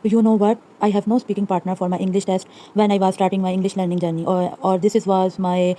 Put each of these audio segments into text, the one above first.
You know what? I have no speaking partner for my English test when I was starting my English learning journey, or this was my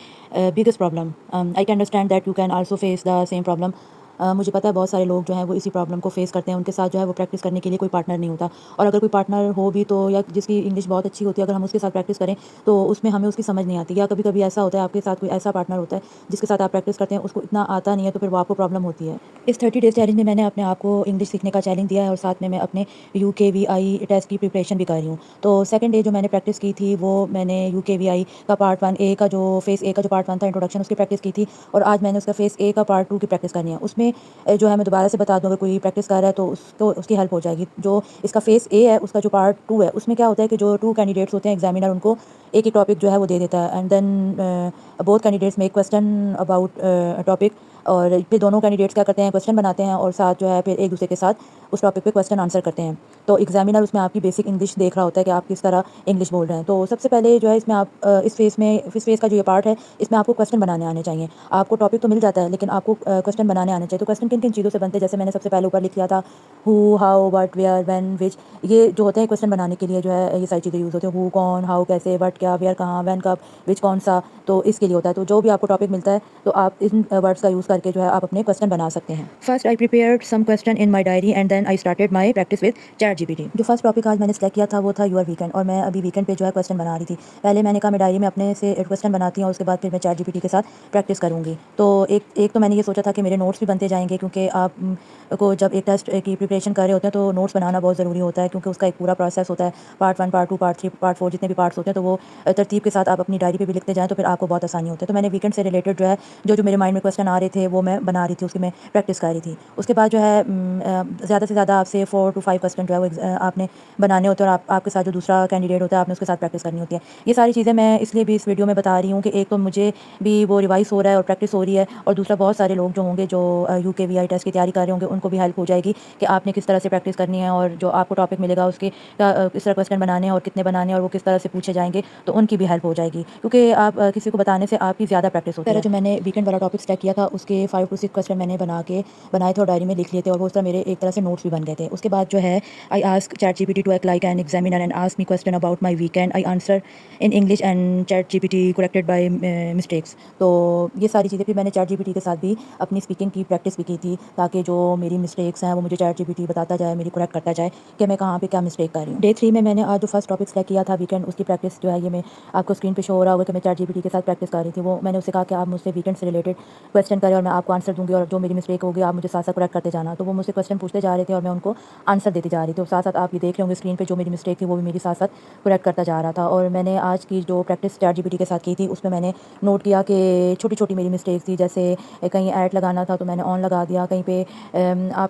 biggest problem. I can understand that you can also face the same problem. मुझे पता है बहुत सारे लोग जो हैं वो इसी प्रॉब्लम को फेस करते हैं, उनके साथ जो है वो प्रैक्टिस करने के लिए कोई पार्टनर नहीं होता, और अगर कोई पार्टनर हो भी तो, या जिसकी इंग्लिश बहुत अच्छी होती है, अगर हम उसके साथ प्रैक्टिस करें तो उसमें हमें उसकी समझ नहीं आती, या कभी कभी ऐसा होता है आपके साथ कोई ऐसा पार्टनर होता है जिसके साथ आप प्रैक्टिस करते हैं उसको इतना आता नहीं है, तो फिर वो आपको प्रॉब्लम होती है। इस 30 डेज़ चैलेंज में मैंने अपने आप को इंग्लिश सीखने का चैलेंज दिया है, और साथ में मैं अपने UKVI टेस्ट की प्रिपरेशन भी कर रही हूँ। तो सेकंड डे जो मैंने प्रैक्टिस की थी वो मैंने UKVI का पार्ट 1 ए का जो फेज़ ए का जो पार्ट 1 था इंट्रोडक्शन, उसकी प्रैक्टिस की थी, और आज मैंने उसका फेज़ ए का पार्ट 2 की प्रैक्टिस करनी है। उसमें जो है मैं दोबारा से बता दूँ, अगर कोई प्रैक्टिस कर रहा है तो उसको उसकी हेल्प हो जाएगी। जो इसका फेज़ ए है उसका जो पार्ट 2 है उसमें क्या होता है कि जो 2 कैंडिडेट्स होते हैं एग्जामिनर उनको एक ही टॉपिक जो है वो दे देता है, and then both candidates make question about topic, और फिर दोनों कैंडिडेट्स क्या करते हैं, क्वेश्चन बनाते हैं और साथ जो है फिर एक दूसरे के साथ उस टॉपिक पे क्वेश्चन आंसर करते हैं। तो एग्जामिनर उसमें आपकी बेसिक इंग्लिश देख रहा होता है कि आप किस तरह इंग्लिश बोल रहे हैं। तो सबसे पहले जो है इसमें आप इस फेज़ का जो ये पार्ट है इसमें आपको क्वेश्चन बनाने आने चाहिए। आपको टॉपिक तो मिल जाता है लेकिन आपको क्वेश्चन बनाने आने चाहिए। तो क्वेश्चन किन-किन चीज़ों से बनते हैं, जैसे मैंने सबसे पहले ऊपर लिख लिया था who, how, what, where, when, which. ये जो होते हैं क्वेश्चन बनाने के लिए जो है ये सारी चीज़ें यूज़ होती हैं। हू कौन, हाउ कैसे, व्हाट क्या, वेयर कहाँ, व्हेन कब, व्हिच कौन सा, तो इसके लिए होता है। तो जो भी आपको टॉपिक मिलता है तो आप इन वर्ड्स का यूज़ करके जो है आप अपने क्वेश्चन बना सकते हैं। First I prepared some question in my diary and then I started my practice with ChatGPT। जो फर्स्ट टॉपिक आज मैंने सेलेक्ट किया था वो था योर वीकेंड, और मैं अभी वीकेंड पे जो है क्वेश्चन बना रही थी। पहले मैंने कहा मैं डायरी में अपने से क्वेश्चन बनाती हूँ और उसके बाद फिर मैं ChatGPT के साथ प्रैक्टिस करूँगी। तो एक एक तो मैंने ये सोचा था कि मेरे नोट्स भी बनते जाएंगे, क्योंकि आप को जब एक टेस्ट की प्रिपरेशन कर रहे होते हैं तो नोट्स बनाना बहुत ज़रूरी होता है, क्योंकि उसका एक पूरा प्रोसेस होता है। पार्ट 1, पार्ट 2, पार्ट 3, पार्ट 4 जितने भी पार्ट्स होते हैं तो वो तरतीब के साथ आप अपनी डायरी पे भी लिखते जाएँ तो फिर आपको बहुत आसानी होती है। तो मैंने वीकेंड से रिलेटेड जो है जो मेरे माइंड में क्वेश्चन आ रहे थे वो मैं बना रही थी, उसकी मैं प्रैक्टिस कर रही थी। उसके बाद जो है ज़्यादा से ज़्यादा आपसे 4 to 5 क्वेश्चन जो है वो आपने बनाने होते हैं, और आपके साथ जो दूसरा कैंडिडेट होता है आपने उसके साथ प्रैक्टिस करनी होती है। ये सारी चीज़ें मैं इसलिए भी इस वीडियो में बता रही हूँ कि एक तो मुझे भी वो रिवाइज़ हो रहा है और प्रैक्टिस हो रही है, और दूसरा बहुत सारे लोग जो होंगे जो UKVI टेस्ट की तैयारी कर रहे होंगे उनको भी हेल्प हो जाएगी कि आपने किस तरह से प्रैक्टिस करनी है, और जो आपको टॉपिक मिलेगा उसके किस तरह क्वेश्चन बनाने हैं और कितने बनाने हैं और वो किस तरह से पूछे जाएंगे, तो उनकी भी हेल्प हो जाएगी, क्योंकि आप किसी को बताने से आपकी ज़्यादा प्रैक्टिस होती है। जो मैंने वीकेंड वाला टॉपिक सेलेक्ट किया था उसके 5 to 6 क्वेश्चन मैंने बनाए थे और डायरी में लिख लिए थे, और वो उस तरह मेरे एक तरह से नोट्स भी बन गए थे। उसके बाद जो है I ask ChatGPT to act like an examiner and ask me question about my weekend. I answer in English and ChatGPT corrected by mistakes. तो ये सारी चीज़ें फिर मैंने ChatGPT के साथ भी अपनी स्पीकिंग की प्रैक्टिस भी की थी, ताकि जो मेरी मिस्टेक्स हैं वो मुझे ChatGPT बताता जाए, मेरी करेक्ट करता जाए कि मैं कहाँ पे क्या मिस्टेक कर रही हूँ। डे 3 में मैंने आज जो फर्स्ट टॉपिक सेलेक्ट किया था वीकेंड, उसकी प्रैक्टिस जो है ये मैं आपको स्क्रीन पे शो हो रहा होगा कि मैं ChatGPT के साथ प्रैक्टिस कर रही थी। वो मैंने उससे कहा कि आप मुझसे वीकेंड से रिलेटेड क्वेश्चन करें और मैं आपको आंसर दूँगी, और जो मेरी मिस्टेक होगी आप मुझे साथ-साथ करेक्ट करते जाना। तो वो मुझसे क्वेश्चन पूछते जा रहे थे और मैं उनको आंसर देती जा रही थी, और साथ-साथ आप ये देख रहे होंगे स्क्रीन पे जो मेरी मिस्टेक थी वो भी मेरी साथ-साथ करेक्ट करता जा रहा था। और मैंने आज की जो प्रैक्टिस ChatGPT के साथ की थी उसमें मैंने नोट किया कि छोटी-छोटी मेरी मिस्टेक्स थी, जैसे कहीं ऐट लगाना था तो मैंने ऑन लगा दिया, कहीं पे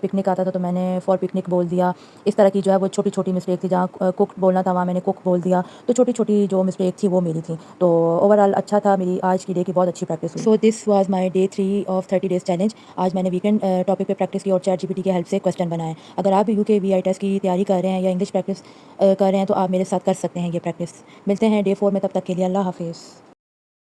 पिकनिक आता था तो मैंने फॉर पिकनिक बोल दिया। इस तरह की जो है वो छोटी-छोटी मिस्टेक थी, जहाँ कुक बोलना था वहाँ मैंने कुक बोल दिया। तो छोटी-छोटी जो मिस्टेक थी वो मेरी थी। तो ओवरऑल अच्छा था, मेरी आज की डे की बहुत अच्छी प्रैक्टिस हुई। So this was my day 3 of 30 days challenge. आज मैंने वीकेंड टॉपिक पे प्रैक्टिस की और ChatGPT की हेल्प से क्वेश्चन बनाए। अगर आप भी UKVI टेस्ट की तैयारी कर रहे हैं या इंग्लिश प्रैक्टिस कर रहे हैं तो आप मेरे साथ कर सकते हैं ये प्रैक्टिस। मिलते हैं डे 4 में, तब तक के लिए अल्लाह हाफ़िज़।